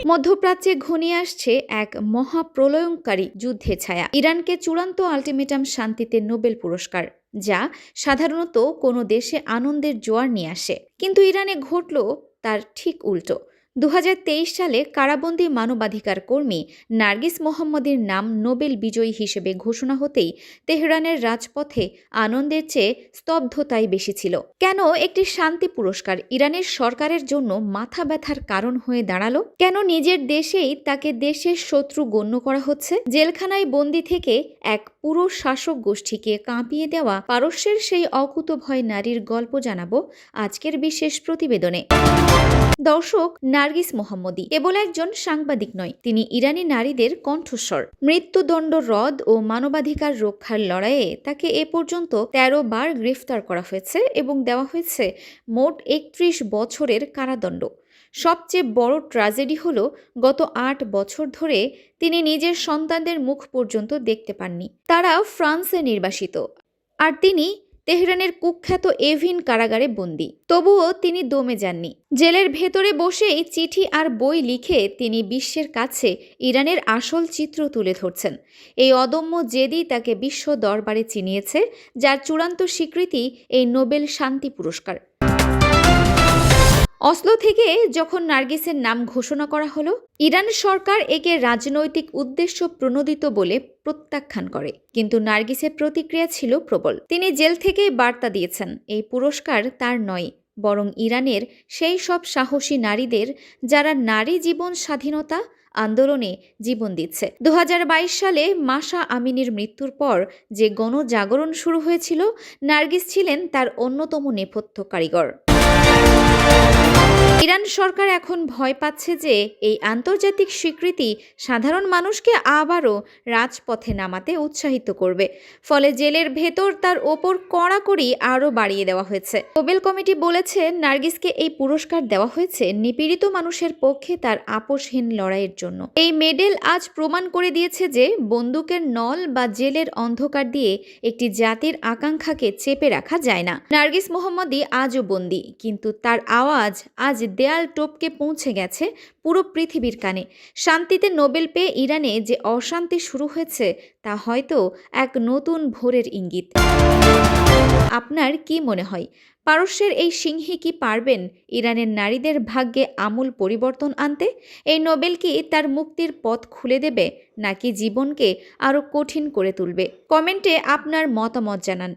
মধ্যপ্রাচ্যে ঘনিয়ে আসছে এক মহাপ্রলয়ঙ্কারী যুদ্ধের ছায়া। ইরানকে চূড়ান্ত আলটিমেটাম, শান্তিতে নোবেল পুরস্কার, যা সাধারণত কোনো দেশে আনন্দের জোয়ার নিয়ে আসে। কিন্তু ইরানে ঘটল তার ঠিক উল্টো। 2023 সালে কারাবন্দী মানবাধিকার কর্মী নার্গিস মোহাম্মদীর নাম নোবেল বিজয়ী হিসেবে ঘোষণা হতেই তেহরানের রাজপথে আনন্দের চেয়ে স্তব্ধতাই বেশি ছিল। কেন একটি শান্তি পুরস্কার ইরানের সরকারের জন্য মাথা ব্যথার কারণ হয়ে দাঁড়ালো? কেন নিজের দেশেই তাকে দেশের শত্রু গণ্য করা হচ্ছে? জেলখানায় বন্দি থেকে এক পুরো শাসক গোষ্ঠীকে কাঁপিয়ে দেওয়া পারস্যের সেই অকুতভয় নারীর গল্প জানাবো আজকের বিশেষ প্রতিবেদনে। দর্শক, নার্গিস মোহাম্মদী কেবল একজন সাংবাদিক নয়, তিনি ইরানি নারীদের কণ্ঠস্বর। মৃত্যুদণ্ড রদ ও মানবাধিকার রক্ষার লড়াইয়ে তাকে এ পর্যন্ত 13 বার গ্রেফতার করা হয়েছে এবং দেওয়া হয়েছে মোট 31 বছরের কারাদণ্ড। সবচেয়ে বড় ট্র্যাজেডি হলো গত 8 বছর ধরে তিনি নিজের সন্তানদের মুখ পর্যন্ত দেখতে পাননি। তারা ফ্রান্সে নির্বাসিত, আর তিনি তেহরানের কুখ্যাত এভিন কারাগারে বন্দী। তবুও তিনি দমে যাননি। জেলের ভেতরে বসেই চিঠি আর বই লিখে তিনি বিশ্বের কাছে ইরানের আসল চিত্র তুলে ধরছেন। এই অদম্য জেদই তাকে বিশ্ব দরবারে চিনিয়েছে, যার চূড়ান্ত স্বীকৃতি এই নোবেল শান্তি পুরস্কার। অসলো থেকে যখন নার্গিসের নাম ঘোষণা করা হলো, ইরান সরকার একে রাজনৈতিক উদ্দেশ্য প্রণোদিত বলে প্রত্যাখ্যান করে। কিন্তু নার্গিসের প্রতিক্রিয়া ছিল প্রবল। তিনি জেল থেকেই বার্তা দিয়েছেন এই পুরস্কার তার নয়, বরং ইরানের সেই সব সাহসী নারীদের যারা নারী জীবন স্বাধীনতা আন্দোলনে জীবন দিচ্ছে। 2022 সালে মাশা আমিনির মৃত্যুর পর যে গণজাগরণ শুরু হয়েছিল, নার্গিস ছিলেন তার অন্যতম নেপথ্য কারিগর। ইরান সরকার এখন ভয় পাচ্ছে যে এই আন্তর্জাতিক স্বীকৃতি সাধারণ মানুষকে আবারও রাজপথে নামাতে উৎসাহিত করবে। ফলে জেলের ভেতর তার ওপর কড়াকড়ি আরও বাড়িয়ে দেওয়া হয়েছে। নোবেল কমিটি বলেছে, নার্গিসকে এই পুরস্কার দেওয়া হয়েছে নিপীড়িত মানুষের পক্ষে তার আপোষহীন লড়াইয়ের জন্য। এই মেডেল আজ প্রমাণ করে দিয়েছে যে বন্দুকের নল বা জেলের অন্ধকার দিয়ে একটি জাতির আকাঙ্ক্ষাকে চেপে রাখা যায় না। নার্গিস মোহাম্মদী আজও বন্দী, কিন্তু তার আওয়াজ আজ দেয়াল টপকে পৌঁছে গেছে পুরো পৃথিবীর কানে। শান্তিতে নোবেল পেয়ে ইরানে যে অশান্তি শুরু হয়েছে তা হয়তো এক নতুন ভোরের ইঙ্গিত। আপনার কি মনে হয়, পারস্যের এই সিংহী কি পারবেন ইরানের নারীদের ভাগ্যে আমূল পরিবর্তন আনতে? এই নোবেল কি তার মুক্তির পথ খুলে দেবে, নাকি জীবনকে আরও কঠিন করে তুলবে? কমেন্টে আপনার মতামত জানান।